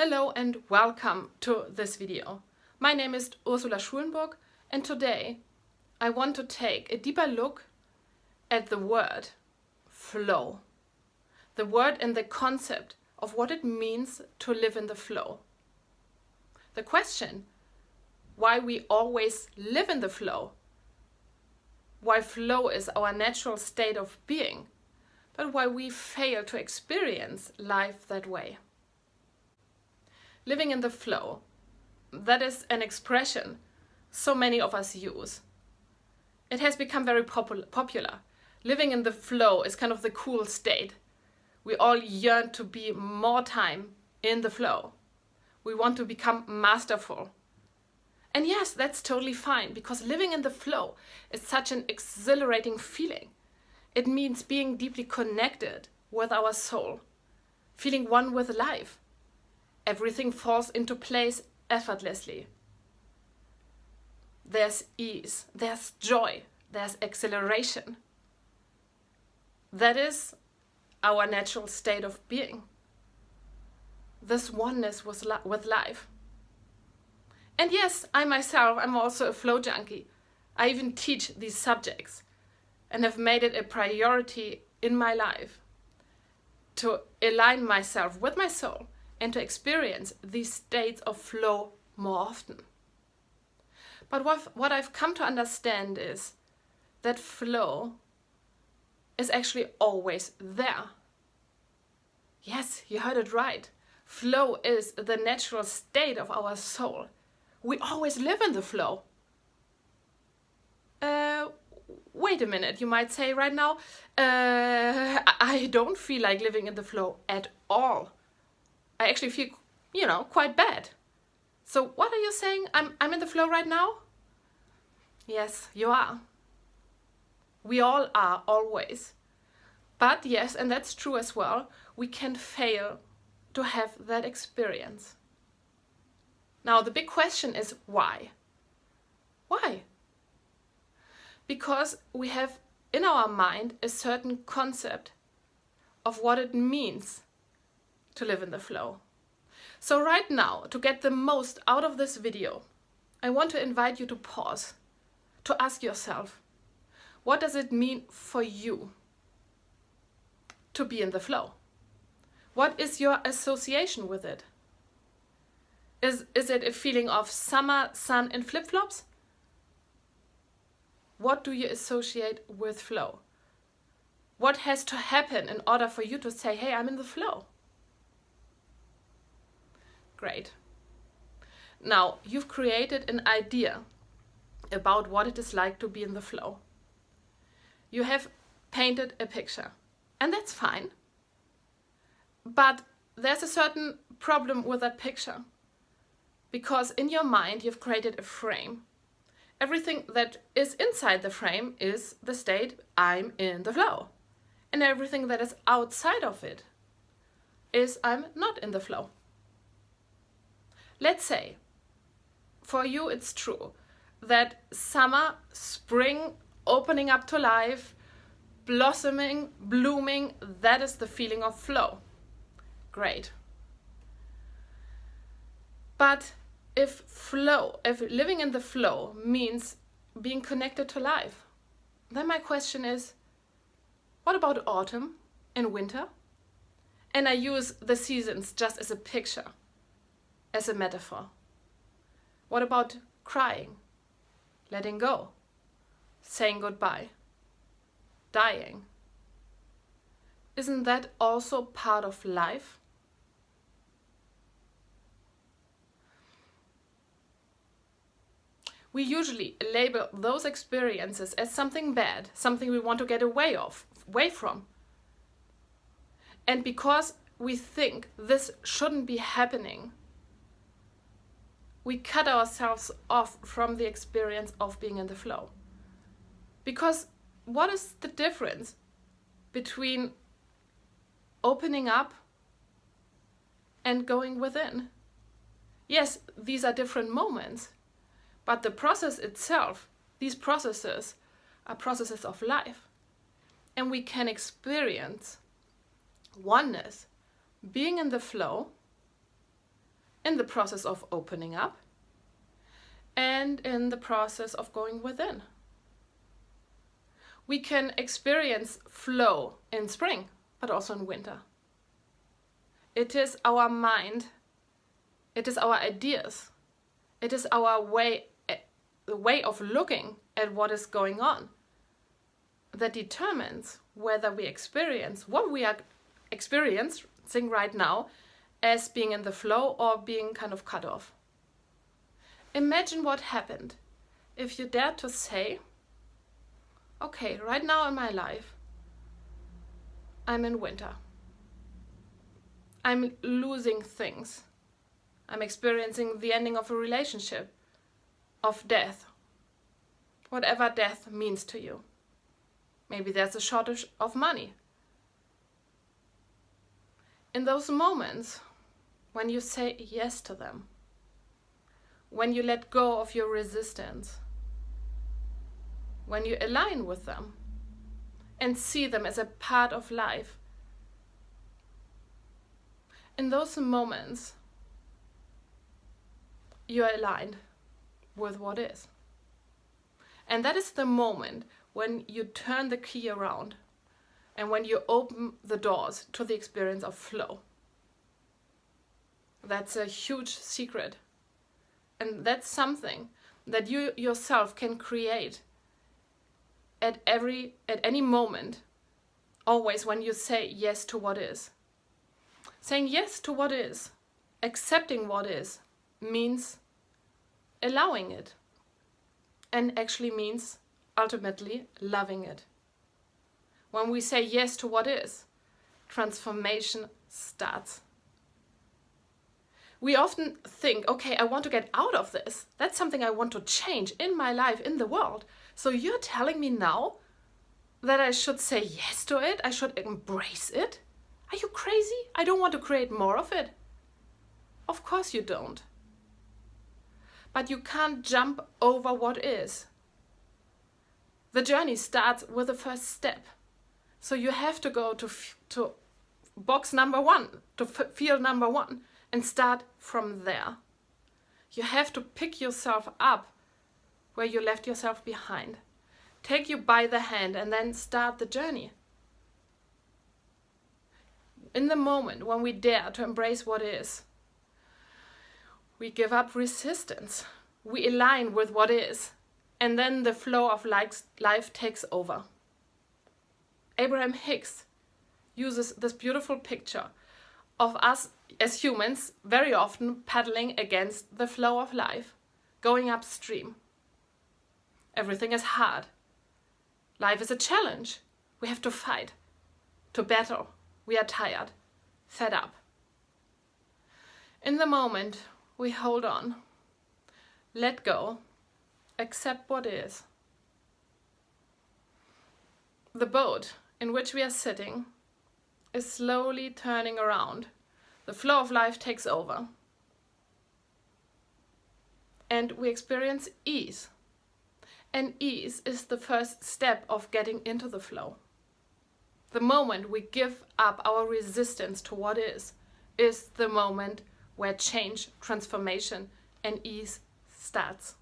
Hello and welcome to this video. My name is Ursula Schulenburg and today I want to take a deeper look at the word flow. The word and the concept of what it means to live in the flow. The question why we always live in the flow, why flow is our natural state of being, but why we fail to experience life that way. Living in the flow, that is an expression so many of us use. It has become very popular. Living in the flow is kind of the cool state. We all yearn to be more time in the flow. We want to become masterful. And yes, that's totally fine, because living in the flow is such an exhilarating feeling. It means being deeply connected with our soul, feeling one with life. Everything falls into place effortlessly. There's ease, there's joy, there's exhilaration. That is our natural state of being. This oneness with life. And yes, I myself, I'm also a flow junkie. I even teach these subjects and have made it a priority in my life to align myself with my soul and to experience these states of flow more often. But what I've come to understand is that flow is actually always there. Yes, you heard it right. Flow is the natural state of our soul. We always live in the flow. Wait a minute, you might say right now, I don't feel like living in the flow at all. I actually feel, quite bad. So what are you saying? I'm in the flow right now? Yes, you are. We all are, always. But yes, and that's true as well, we can fail to have that experience. Now the big question is why? Why? Because we have in our mind a certain concept of what it means to live in the flow. So right now, to get the most out of this video, I want to invite you to pause, to ask yourself, what does it mean for you to be in the flow? What is your association with it? Is it a feeling of summer, sun and flip-flops? What do you associate with flow? What has to happen in order for you to say, hey, I'm in the flow? Great. Now, you've created an idea about what it is like to be in the flow. You have painted a picture, and that's fine. But there's a certain problem with that picture, because in your mind you've created a frame. Everything that is inside the frame is the state, I'm in the flow. And everything that is outside of it is I'm not in the flow. Let's say, for you it's true that summer, spring, opening up to life, blossoming, blooming, that is the feeling of flow. Great. But if living in the flow means being connected to life, then my question is, what about autumn and winter? And I use the seasons just as a picture, as a metaphor. What about crying, letting go, saying goodbye, dying? Isn't that also part of life? We usually label those experiences as something bad, something we want to get away from. And because we think this shouldn't be happening, we cut ourselves off from the experience of being in the flow. Because what is the difference between opening up and going within? Yes, these are different moments. But the process itself, these processes are processes of life. And we can experience oneness, being in the flow, in the process of opening up and in the process of going within. We can experience flow in spring, but also in winter. It is our mind, it is our ideas, it is our the way of looking at what is going on that determines whether we experience what we are experiencing right now as being in the flow or being kind of cut off. Imagine what happened if you dared to say, okay, right now in my life, I'm in winter. I'm losing things. I'm experiencing the ending of a relationship, of death, whatever death means to you. Maybe there's a shortage of money. In those moments, when you say yes to them, when you let go of your resistance, when you align with them and see them as a part of life, in those moments, you are aligned with what is. And that is the moment when you turn the key around and when you open the doors to the experience of flow. That's a huge secret. And that's something that you yourself can create at any moment, always when you say yes to what is. Saying yes to what is, accepting what is, means allowing it, and actually means ultimately loving it. When we say yes to what is, transformation starts. We often think, okay, I want to get out of this. That's something I want to change in my life, in the world. So you're telling me now that I should say yes to it? I should embrace it? Are you crazy? I don't want to create more of it. Of course you don't. But you can't jump over what is. The journey starts with the first step. So you have to go to box number one, to field number one, and start from there. You have to pick yourself up where you left yourself behind. Take you by the hand and then start the journey. In the moment when we dare to embrace what is, we give up resistance. We align with what is. And then the flow of life takes over. Abraham Hicks uses this beautiful picture of us as humans very often paddling against the flow of life, going upstream. Everything is hard. Life is a challenge. We have to fight, to battle. We are tired, fed up. In the moment, we hold on, let go, accept what is. The boat in which we are sitting is slowly turning around. The flow of life takes over. And we experience ease. And ease is the first step of getting into the flow. The moment we give up our resistance to what is the moment where change, transformation, and ease starts.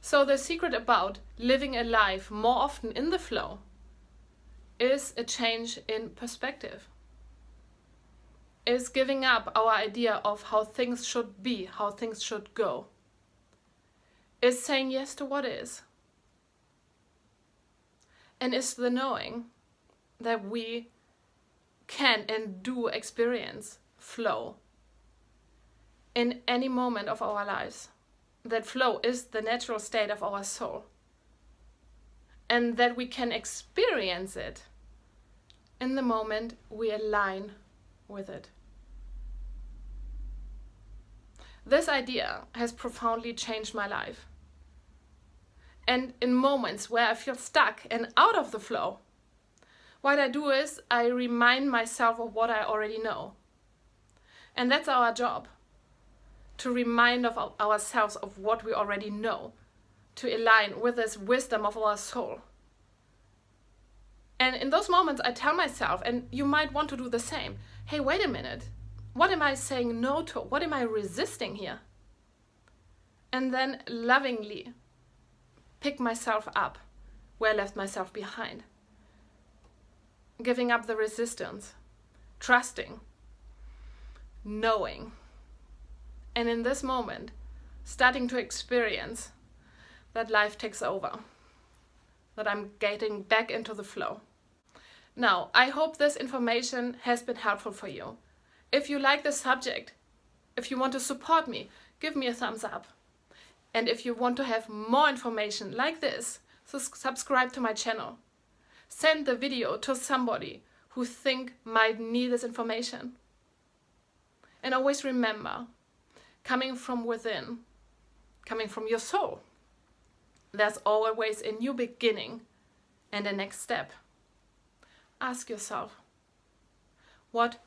So the secret about living a life more often in the flow is a change in perspective. Is giving up our idea of how things should be, how things should go. Is saying yes to what is. And is the knowing that we can and do experience flow in any moment of our lives. That flow is the natural state of our soul. And that we can experience it in the moment we align with it. This idea has profoundly changed my life. And in moments where I feel stuck and out of the flow, what I do is I remind myself of what I already know. And that's our job, to remind ourselves of what we already know, to align with this wisdom of our soul. And in those moments I tell myself, and you might want to do the same, hey, wait a minute, What am I saying no to? What am I resisting here? And then lovingly pick myself up where I left myself behind. Giving up the resistance, trusting, knowing. And in this moment, starting to experience that life takes over, that I'm getting back into the flow. Now, I hope this information has been helpful for you. If you like this subject, if you want to support me, give me a thumbs up. And if you want to have more information like this, so subscribe to my channel. Send the video to somebody who think might need this information. And always remember, coming from within, coming from your soul, there's always a new beginning and a next step. Ask yourself, what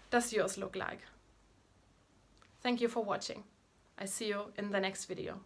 does yours look like? Thank you for watching. I see you in the next video.